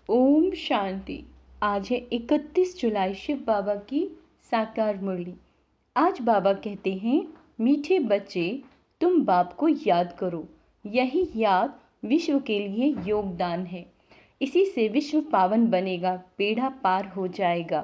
ओम शांति। आज है 31 जुलाई, शिव बाबा की साकार मुरली। आज बाबा कहते हैं, मीठे बच्चे तुम बाप को याद करो। यही याद विश्व के लिए योगदान है। इसी से विश्व पावन बनेगा, बेड़ा पार हो जाएगा।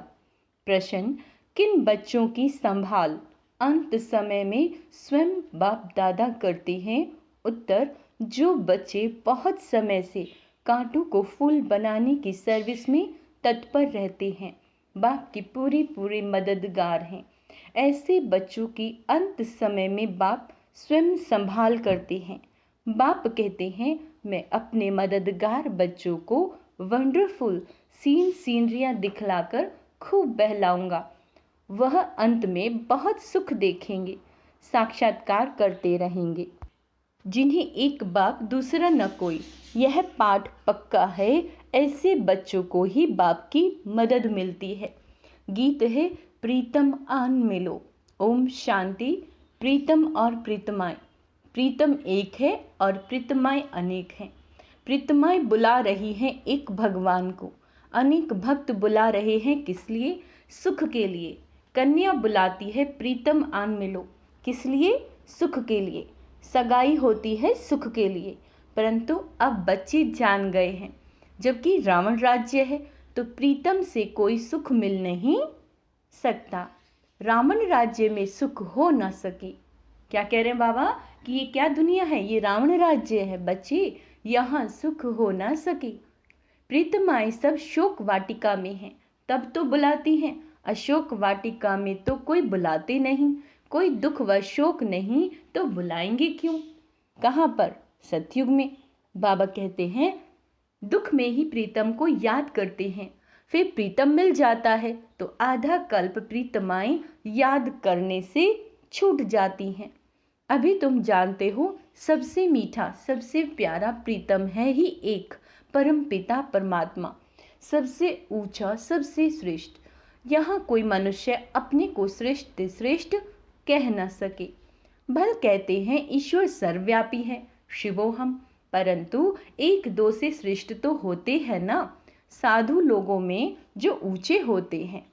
प्रश्न, किन बच्चों की संभाल अंत समय में स्वयं बाप दादा करते हैं? उत्तर, जो बच्चे बहुत समय से कांटों को फूल बनाने की सर्विस में तत्पर रहते हैं, बाप की पूरी मददगार हैं। ऐसे बच्चों की अंत समय में बाप स्वयं संभाल करते हैं। बाप कहते हैं, मैं अपने मददगार बच्चों को वंडरफुल सीनरियाँ दिखलाकर खूब बहलाऊंगा। वह अंत में बहुत सुख देखेंगे, साक्षात्कार करते रहेंगे। जिन्हें एक बाप दूसरा न कोई, यह पाठ पक्का है। ऐसे बच्चों को ही बाप की मदद मिलती है। गीत है, प्रीतम आन मिलो। ओम शांति। प्रीतम और प्रीतमाएं, प्रीतम एक है और प्रीतमाएं अनेक हैं। प्रीतमाएं बुला रही हैं एक भगवान को, अनेक भक्त बुला रहे हैं किस लिए? सुख के लिए। कन्या बुलाती है, प्रीतम आन मिलो। किस लिए? सुख के लिए। सगाई होती है सुख के लिए। परंतु अब बच्चे जान गए हैं, जबकि रावण राज्य है तो प्रीतम से कोई सुख मिल नहीं सकता। रावण राज्य में सुख हो ना सके। क्या कह रहे हैं बाबा कि ये क्या दुनिया है? ये रावण राज्य है बच्चे, यहाँ सुख हो ना सके। प्रीतमाएं सब शोक वाटिका में हैं, तब तो बुलाती हैं। अशोक वाटिका में तो कोई बुलाते नहीं, कोई दुख व शोक नहीं, तो बुलाएंगे क्यों? कहाँ पर? सतयुग में। बाबा कहते हैं, दुख में ही प्रीतम को याद करते हैं, फिर प्रीतम मिल जाता है तो आधा कल्प प्रीतमाएं याद करने से छूट जाती हैं। अभी तुम जानते हो, सबसे मीठा सबसे प्यारा प्रीतम है ही एक, परम पिता परमात्मा, सबसे ऊंचा सबसे श्रेष्ठ। यहाँ कोई मनुष्य अपने को श्रेष्ठ कह न सके। भल कहते हैं ईश्वर सर्वव्यापी है, शिवोहम, परंतु एक दो से श्रेष्ठ तो होते हैं ना। साधु लोगों में जो ऊंचे होते हैं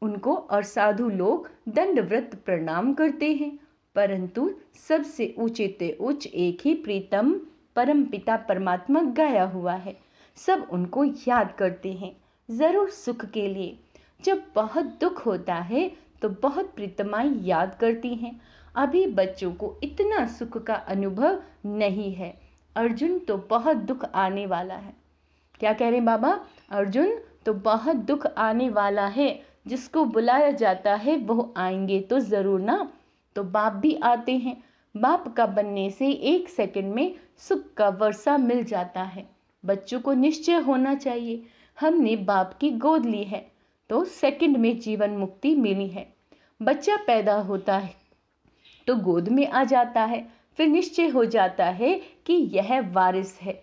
उनको और साधु लोग दंडवत प्रणाम करते हैं, परंतु सबसे ऊंचे ते उच्च एक ही प्रीतम परम पिता परमात्मा गाया हुआ है। सब उनको याद करते हैं, जरूर सुख के लिए। जब बहुत दुख होता है तो बहुत प्रीतमाएं याद करती हैं। अभी बच्चों को इतना सुख का अनुभव नहीं है। अर्जुन तो बहुत दुख आने वाला है। क्या कह रहे हैं बाबा? अर्जुन तो बहुत दुख आने वाला है। जिसको बुलाया जाता है वो आएंगे तो जरूर ना। तो बाप भी आते हैं। बाप का बनने से 1 सेकंड में सुख का वर्षा मिल जाता है। बच्चों को निश्चय होना चाहिए, हमने बाप की गोद ली है तो सेकंड में जीवन मुक्ति मिली है। बच्चा पैदा होता है तो गोद में आ जाता है, फिर निश्चय हो जाता है कि यह वारिस है,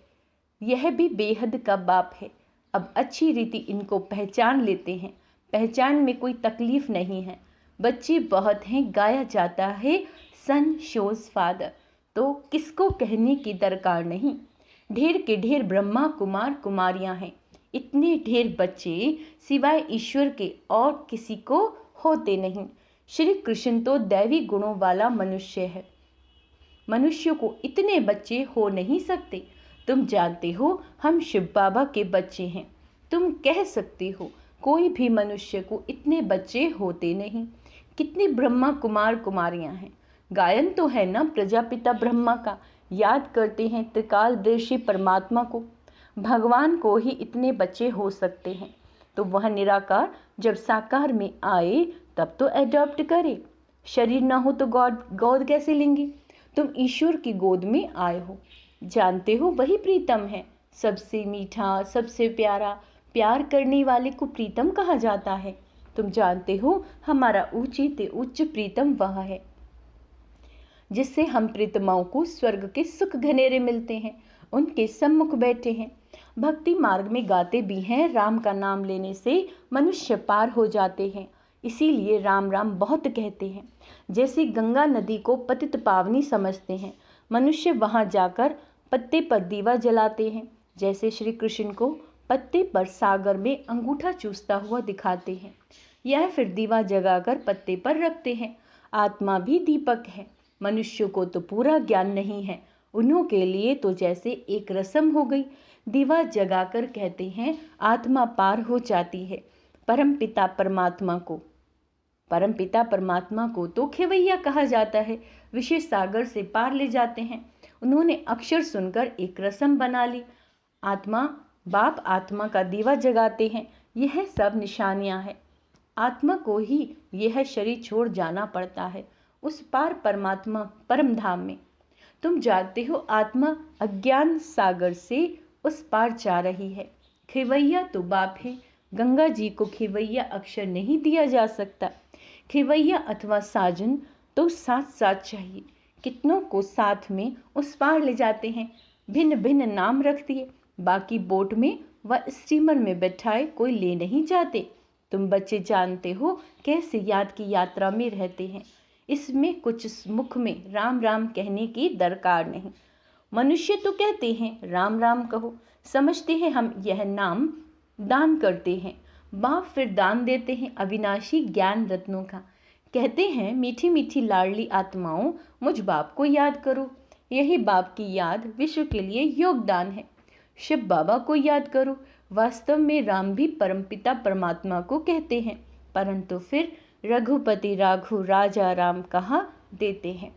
यह भी बेहद का बाप है। अब अच्छी रीति इनको पहचान लेते हैं, पहचान में कोई तकलीफ नहीं है। बच्चे बहुत हैं, गाया जाता है सन शोज फादर, तो किसको कहने की दरकार नहीं। ढेर के ढेर ब्रह्मा कुमार कुमारियां हैं। इतने ढेर बच्चे सिवाय ईश्वर के और किसी को होते नहीं। श्री कृष्ण तो दैवी गुणों वाला मनुष्य है, मनुष्य को इतने बच्चे हो नहीं सकते। तुम जानते हो हम शिव बाबा के बच्चे हैं। तुम कह सकते हो कोई भी मनुष्य को इतने बच्चे होते नहीं। कितने ब्रह्मा कुमार कुमारियां हैं। गायन तो है ना प्रजापिता ब्रह्मा का, याद करते हैं त्रिकालदर्शी परमात्मा को। भगवान को ही इतने बच्चे हो सकते हैं, तो वह निराकार जब साकार में आए तब तो एडॉप्ट करे। शरीर ना हो तो गोद कैसे लेंगे? तुम ईश्वर की गोद में आए हो, जानते हो वही प्रीतम है, सबसे मीठा सबसे प्यारा। प्यार करने वाले को प्रीतम कहा जाता है। तुम जानते हो हमारा ऊंचे ते उच्च प्रीतम वह है जिससे हम प्रीतमाओं को स्वर्ग के सुख घनेरे मिलते हैं। उनके सम्मुख बैठे हैं। भक्ति मार्ग में गाते भी हैं, राम का नाम लेने से मनुष्य पार हो जाते हैं, इसीलिए राम राम बहुत कहते हैं। जैसे गंगा नदी को पतित पावनी समझते हैं, मनुष्य वहां जाकर पत्ते पर दीवा जलाते हैं। जैसे श्री कृष्ण को पत्ते पर सागर में अंगूठा चूसता हुआ दिखाते हैं। यह फिर दीवा जगाकर पत्ते पर रखते हैं। आत्मा भी दीपक है। मनुष्य को तो पूरा ज्ञान नहीं है, उन्हों के लिए तो जैसे एक रस्म हो गई। दीवा जगाकर कहते हैं आत्मा पार हो जाती है। परमपिता परमात्मा को तो खेवैया कहा जाता है। विशेष सागर से पार ले जाते हैं। उन्होंने अक्षर सुनकर एक रस्म बना ली। बाप आत्मा का दीवा जगाते हैं। यह सब निशानियां हैं। आत्मा को ही यह शरीर छोड़ जाना पड़ता है, उस पार परमात्मा परम धाम में। तुम जानते हो आत्मा अज्ञान सागर से उस पार जा रही है। खेवैया तो बाप है। गंगा जी को खेवैया अक्षर नहीं दिया जा सकता। खेवैया अथवा साजन तो साथ साथ चाहिए। कितनों को साथ में उस पार ले जाते हैं, भिन्न भिन्न नाम रख दिए। बाकी बोट में व स्टीमर में बैठाए कोई ले नहीं जाते। तुम बच्चे जानते हो कैसे याद की यात्रा में रहते हैं। इसमें कुछ मुख में राम राम कहने की दरकार नहीं। मनुष्य तो कहते हैं राम राम कहो, समझते हैं हम यह नाम दान करते हैं। बाप फिर दान देते हैं अविनाशी ज्ञान रत्नों का। कहते हैं मीठी मीठी लाडली आत्माओं, मुझ बाप को याद करो। यही बाप की याद विश्व के लिए योगदान है। शिव बाबा को याद करो। वास्तव में राम भी परमपिता परमात्मा को कहते हैं, परंतु फिर रघुपति राघु राजा राम कहा देते हैं।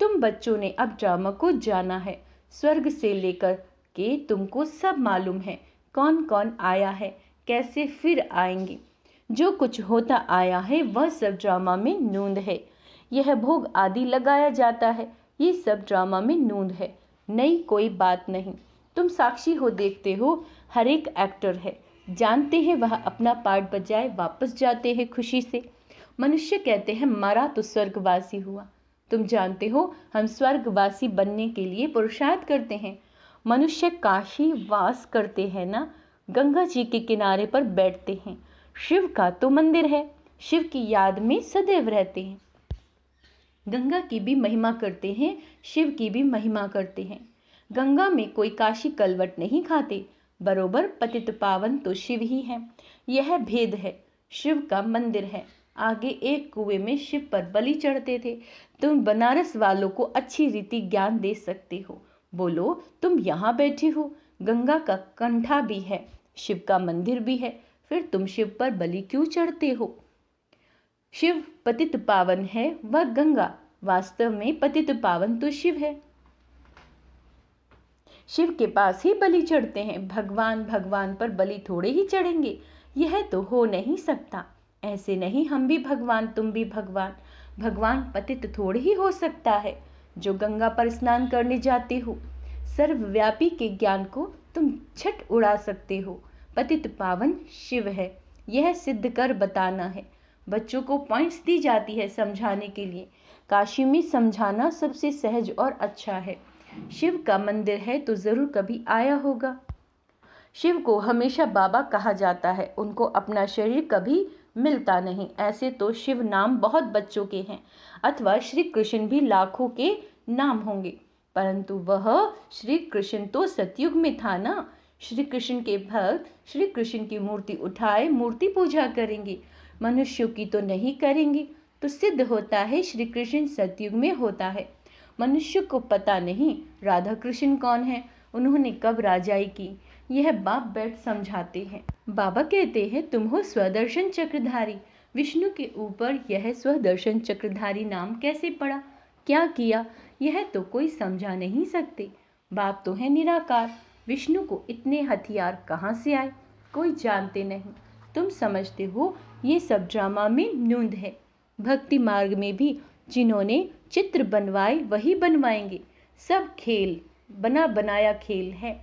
तुम बच्चों ने अब ड्रामा को जाना है। स्वर्ग से लेकर के तुमको सब मालूम है, कौन कौन आया है, कैसे फिर आएंगे। जो कुछ होता आया है वह सब ड्रामा में नूंद है। यह भोग आदि लगाया जाता है, ये सब ड्रामा में नूंद है, नई कोई बात नहीं। तुम साक्षी हो, देखते हो हर एक एक्टर है, जानते हैं वह अपना पार्ट बजाए वापस जाते हैं खुशी से। मनुष्य कहते हैं मरा तो स्वर्गवासी हुआ। तुम जानते हो हम स्वर्गवासी बनने के लिए पुरुषार्थ करते हैं। मनुष्य काशी वास करते हैं ना, गंगा जी के किनारे पर बैठते हैं। शिव का तो मंदिर है, शिव की याद में सदैव रहते हैं। गंगा की भी महिमा करते हैं, शिव की भी महिमा करते हैं। गंगा में कोई काशी कलवट नहीं खाते, बरोबर पतित पावन तो शिव ही है। यह भेद है। शिव का मंदिर है। आगे एक कुएं में शिव पर बलि चढ़ते थे। तुम बनारस वालों को अच्छी रीति ज्ञान दे सकते हो। बोलो, तुम यहाँ बैठे हो, गंगा का कंठा भी है, शिव का मंदिर भी है, फिर तुम शिव पर बलि क्यों चढ़ते हो? शिव पतित पावन है, वह गंगा वास्तव में पतित पावन तो शिव है। शिव के पास ही बलि चढ़ते हैं। भगवान पर बलि थोड़े ही चढ़ेंगे, यह तो हो नहीं सकता। ऐसे नहीं हम भी भगवान तुम भी भगवान पतित थोड़े ही हो सकता है। जो गंगा पर स्नान करने जाते हो, सर्वव्यापी के ज्ञान को तुम छट उड़ा सकते हो। पतित पावन शिव है, यह सिद्ध कर बताना है। बच्चों को पॉइंट्स दी जाती है समझाने के लिए। काशी में समझाना सबसे सहज और अच्छा है। शिव का मंदिर है तो जरूर कभी आया होगा। शिव को हमेशा बाबा कहा जाता है, उनको अपना शरीर कभी मिलता नहीं। ऐसे तो शिव नाम बहुत बच्चों के हैं, अथवा श्री कृष्ण भी लाखों के नाम होंगे, परंतु वह श्री कृष्ण तो सतयुग में था ना। श्री कृष्ण के भक्त श्री कृष्ण की मूर्ति उठाए मूर्ति पूजा करेंगे, मनुष्यों की तो नहीं करेंगे। तो सिद्ध होता है श्री कृष्ण सतयुग में होता है। मनुष्य को पता नहीं राधा कृष्ण कौन है, उन्होंने कब राजाई की, यह बाप बैठ समझाते हैं। बाबा कहते हैं तुम हो स्वदर्शन चक्रधारी। विष्णु के ऊपर यह स्वदर्शन चक्रधारी नाम कैसे पड़ा, क्या किया, यह तो कोई समझा नहीं सकते। बाप तो है निराकार, विष्णु को इतने हथियार कहाँ से आए, कोई जानते नहीं। तुम समझते हो ये सब ड्रामा में नूंद है। भक्ति मार्ग में भी जिन्होंने चित्र बनवाए वही बनवाएंगे। सब खेल बना बनाया खेल है।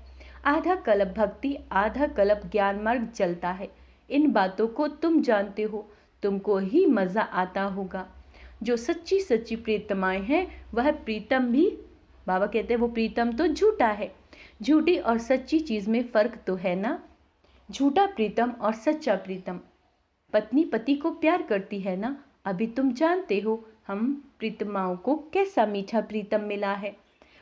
आधा कल्प भक्ति आधा कल्प ज्ञान मार्ग चलता है। इन बातों को तुम जानते हो, तुमको ही मजा आता होगा। जो सच्ची सच्ची प्रीतमाएं हैं वह प्रीतम भी, बाबा कहते हैं वो प्रीतम तो झूठा है। झूठी और सच्ची चीज में फर्क तो है ना। झूठा प्रीतम और सच्चा प्रीतम, पत्नी पति को प्यार करती है ना। अभी तुम जानते हो हम प्रीतमाओं को कैसा मीठा प्रीतम मिला है।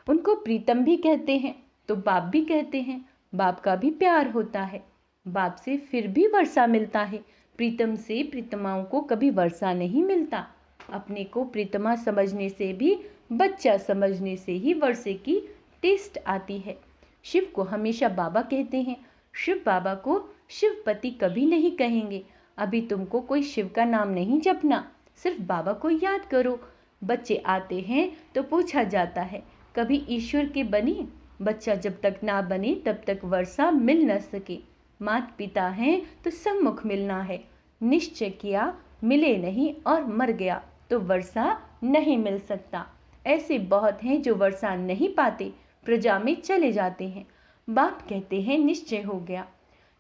उनको प्रीतम भी कहते हैं तो बाप भी कहते हैं, बाप का भी प्यार होता है। बाप से फिर भी वर्षा मिलता है, प्रीतम से प्रीतमाओं को कभी वर्षा नहीं मिलता। अपने को प्रीतमा समझने से भी बच्चा समझने से ही वर्षे की टेस्ट आती है। शिव को हमेशा बाबा कहते हैं। शिव बाबा को शिवपति कभी नहीं कहेंगे। अभी तुमको कोई शिव का नाम नहीं जपना, सिर्फ बाबा को याद करो। बच्चे आते हैं तो पूछा जाता है, कभी ईश्वर के बने? बच्चा जब तक ना बने तब तक वर्षा मिल न सके। माता पिता हैं तो सम्मुख मिलना है। निश्चय किया मिले नहीं और मर गया तो वर्षा नहीं मिल सकता। ऐसे बहुत हैं जो वर्षा नहीं पाते, प्रजा में चले जाते हैं। बाप कहते हैं निश्चय हो गया।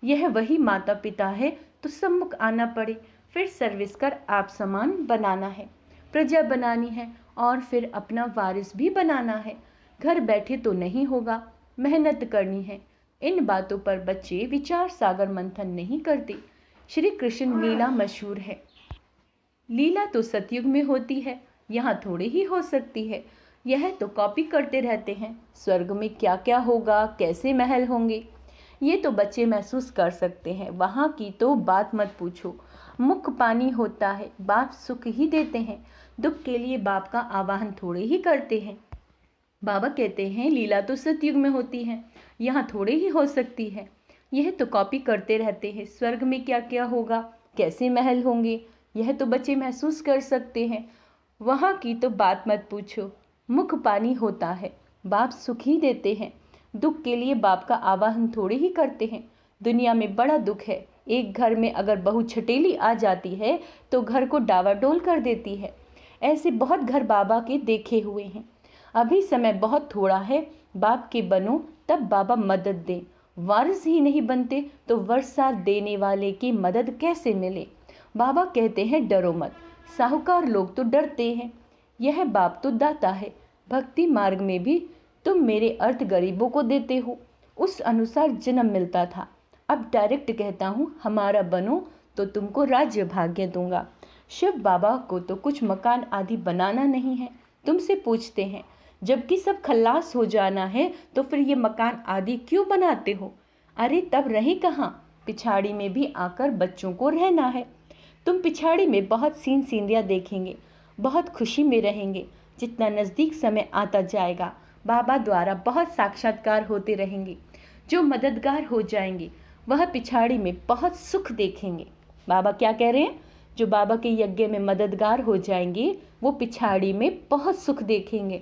यह वही माता पिता है तो सम्मुख आना पड़े, फिर सर्विस कर आप समान बनाना है, प्रजा बनानी है और फिर अपना वारिस भी बनाना है। घर बैठे तो नहीं होगा, मेहनत करनी है। इन बातों पर बच्चे विचार सागर मंथन नहीं करते। श्री कृष्ण लीला मशहूर है। लीला तो सतयुग में होती है, यहाँ थोड़ी ही हो सकती है। यह तो कॉपी करते रहते हैं। स्वर्ग में क्या क्या होगा, कैसे महल होंगे, ये तो बच्चे महसूस कर सकते हैं। वहाँ की तो बात मत पूछो। मुख पानी होता है, बाप सुख ही देते हैं। दुख के लिए बाप का आवाहन थोड़े ही करते हैं। बाबा कहते हैं लीला तो सतयुग में होती है, यहाँ थोड़े ही हो सकती है। यह तो कॉपी करते रहते हैं। स्वर्ग में क्या क्या होगा, कैसे महल होंगे, यह तो बच्चे महसूस कर सकते हैं। वहाँ की तो बात मत पूछो। मुख पानी होता है, बाप सुख ही देते हैं। दुख के लिए बाप का आवाहन थोड़े ही करते हैं। दुनिया में बड़ा दुख है। एक घर में अगर बहू छटेली आ जाती है तो घर को डावाडोल कर देती है। ऐसे बहुत घर बाबा के देखे हुए हैं। अभी समय बहुत थोड़ा है, बाप के बनो तब बाबा मदद दे। वारिस ही नहीं बनते तो वर्षा देने वाले की मदद कैसे मिले। बाबा कहते हैं डरो मत। साहूकार लोग तो डरते हैं, यह बाप तो दाता है। भक्ति मार्ग में भी तुम मेरे अर्थ गरीबों को देते हो, उस अनुसार जन्म मिलता था। अब डायरेक्ट कहता हूँ हमारा बनो तो तुमको राज्य भाग्य दूंगा। शिव बाबा को तो कुछ मकान आदि बनाना नहीं है। तुमसे पूछते हैं जबकि सब खल्लास हो जाना है तो फिर ये मकान आदि क्यों बनाते हो। अरे तब रहे कहाँ, पिछाड़ी में भी आकर बच्चों को रहना है। तुम पिछाड़ी में बहुत सीनरियाँ देखेंगे, बहुत खुशी में रहेंगे। जितना नज़दीक समय आता जाएगा बाबा द्वारा बहुत साक्षात्कार होते रहेंगे। जो मददगार हो जाएंगे वह पिछाड़ी में बहुत सुख देखेंगे। बाबा क्या कह रहे हैं, जो बाबा के यज्ञ में मददगार हो जाएंगे वो पिछाड़ी में बहुत सुख देखेंगे।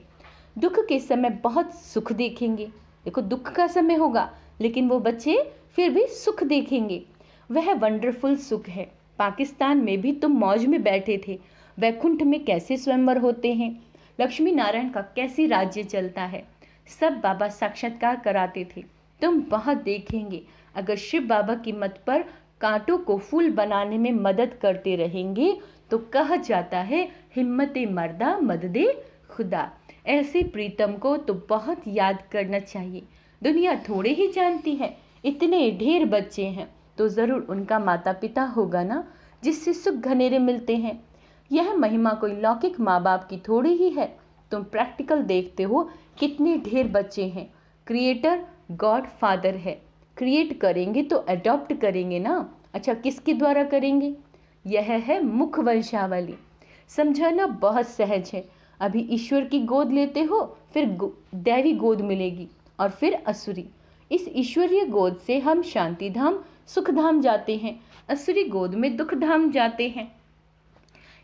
दुख के समय बहुत सुख देखेंगे। देखो दुख का समय होगा लेकिन वो बच्चे फिर भी सुख देखेंगे। वह वंडरफुल सुख है। पाकिस्तान में भी तुम मौज में बैठे थे। वैकुंठ में कैसे स्वयंवर होते हैं, लक्ष्मी नारायण का कैसे राज्य चलता है, सब बाबा साक्षात्कार कराते थे। तुम बहुत देखेंगे। अगर शिव बाबा की मत पर कांटों को फूल बनाने में मदद करते रहेंगे तो कहा जाता है हिम्मते मर्दा मददे खुदा। ऐसे प्रीतम को तो बहुत याद करना चाहिए। दुनिया थोड़े ही जानती है। इतने ढेर बच्चे हैं तो ज़रूर उनका माता पिता होगा ना, जिससे सुख घनेरे मिलते हैं। यह महिमा कोई लौकिक माँ बाप की थोड़ी ही है। तुम प्रैक्टिकल देखते हो कितने ढेर बच्चे हैं। क्रिएटर गॉड फादर है। क्रिएट करेंगे तो अडॉप्ट करेंगे ना। अच्छा किसके द्वारा करेंगे, यह है मुख वंशावली। समझाना बहुत सहज है। अभी ईश्वर की गोद लेते हो, फिर दैवी गोद मिलेगी और फिर असुरी। इस ईश्वरीय गोद से हम शांति धाम सुख धाम जाते हैं, असुरी गोद में दुख धाम जाते हैं।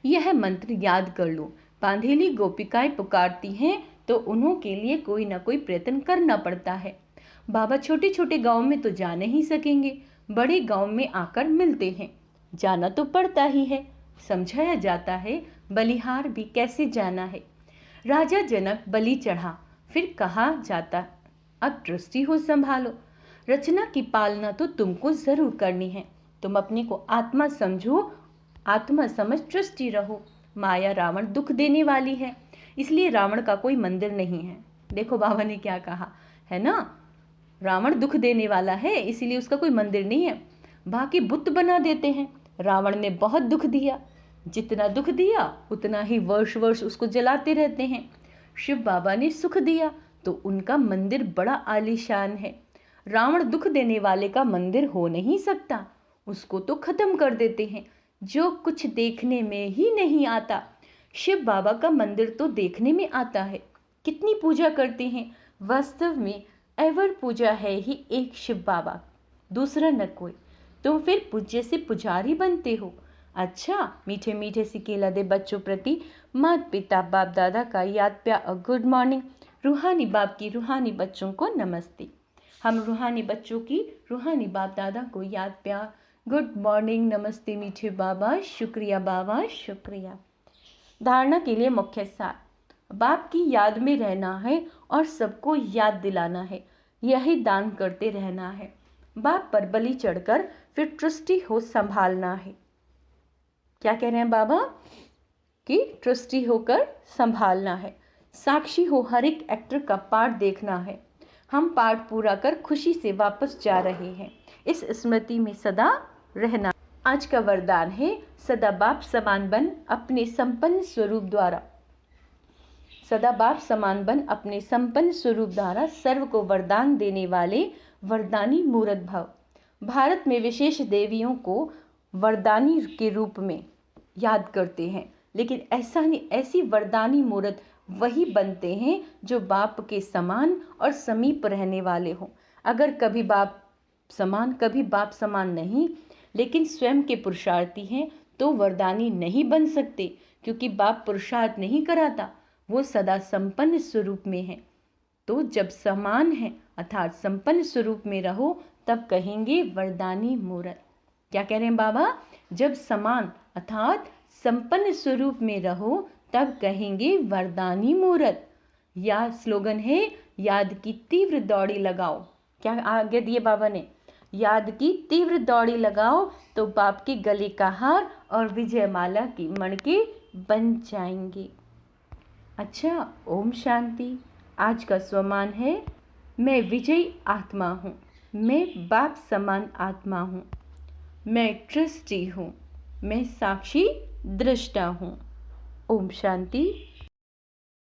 यह मंत्र याद कर लो। बांधेली गोपिकाएं पुकारती हैं तो उन्हों के लिए कोई ना कोई प्रयत्न करना पड़ता है। बाबा छोटे छोटे गांव में तो जा नहीं सकेंगे, बड़े गांव में आकर मिलते हैं। जाना तो पड़ता ही है। समझाया जाता है बलिहार भी कैसे जाना है। राजा जनक बलि चढ़ा, फिर कहा जाता अब दृष्टि हो संभालो। रचना की पालना तो तुमको जरूर करनी है। तुम अपने को आत्मा समझो, आत्मा समझ दृष्टि रहो। माया रावण दुख देने वाली है, इसलिए रावण का कोई मंदिर नहीं है। देखो बाबा ने क्या कहा है ना, रावण दुख देने वाला है इसीलिए उसका कोई मंदिर नहीं है। बाकी बुत बना देते हैं। रावण ने बहुत दुख दिया, जितना दुख दिया उतना ही वर्ष वर्ष उसको जलाते रहते हैं। शिव बाबा ने सुख दिया तो उनका मंदिर बड़ा आलीशान है। रावण दुख देने वाले का मंदिर हो नहीं सकता, उसको तो खत्म कर देते हैं। जो कुछ देखने में ही नहीं आता, शिव बाबा का मंदिर तो देखने में आता है। कितनी पूजा करते हैं, वास्तव में एवर पूजा है ही एक शिव बाबा, दूसरा न कोई। तुम फिर पूज्य से पुजारी बनते हो। अच्छा, मीठे मीठे से केला दे बच्चों प्रति माता पिता बाप दादा का याद प्यार और गुड मॉर्निंग। रूहानी बाप की रूहानी बच्चों को नमस्ते। हम रूहानी बच्चों की रूहानी बाप दादा को याद प्यार गुड मॉर्निंग, नमस्ते मीठे बाबा, शुक्रिया बाबा, शुक्रिया। धारणा के लिए मुख्य सार, बाप की याद में रहना है और सबको याद दिलाना है, यही दान करते रहना है। बाप पर बलि चढ़कर फिर ट्रस्टी हो संभालना है। क्या कह रहे हैं बाबा कि ट्रस्टी होकर संभालना है। साक्षी हो हर एक एक्टर का पार्ट देखना है। हम पार्ट पूरा कर खुशी से वापस जा रहे हैं, इस स्मृति में सदा रहना। आज का वरदान है, सदा बाप समान बन अपने संपन्न स्वरूप द्वारा, सदा बाप समान बन अपने संपन्न स्वरूप द्वारा सर्व को वरदान देने वाले वरदानी मूर्त भव। भारत में विशेष देवियों को वरदानी के रूप में याद करते हैं, लेकिन ऐसा नहीं, ऐसी वरदानी मूर्त वही बनते हैं जो बाप के समान और समीप रहने वाले हों। अगर कभी बाप समान नहीं, लेकिन स्वयं के पुरुषार्थी हैं तो वरदानी नहीं बन सकते, क्योंकि बाप पुरुषार्थ नहीं कराता, वो सदा संपन्न स्वरूप में है। तो जब समान है अर्थात संपन्न स्वरूप में रहो, तब कहेंगे वरदानी मूर्त। क्या कह रहे हैं बाबा? जब समान अर्थात संपन्न स्वरूप में रहो, तब कहेंगे वरदानी मूर्त। या स्लोगन है, याद की तीव्र दौड़ी लगाओ। क्या आगे दिए बाबा ने? याद की तीव्र दौड़ी लगाओ तो बाप के गले का हार और विजयमाला की मणके बन जाएंगे। अच्छा, ओम शांति। आज का स्वमान है, मैं विजयी आत्मा हूँ, मैं बाप समान आत्मा हूँ, मैं ट्रस्टी हूँ, मैं साक्षी दृष्टा हूँ। ओम शांति।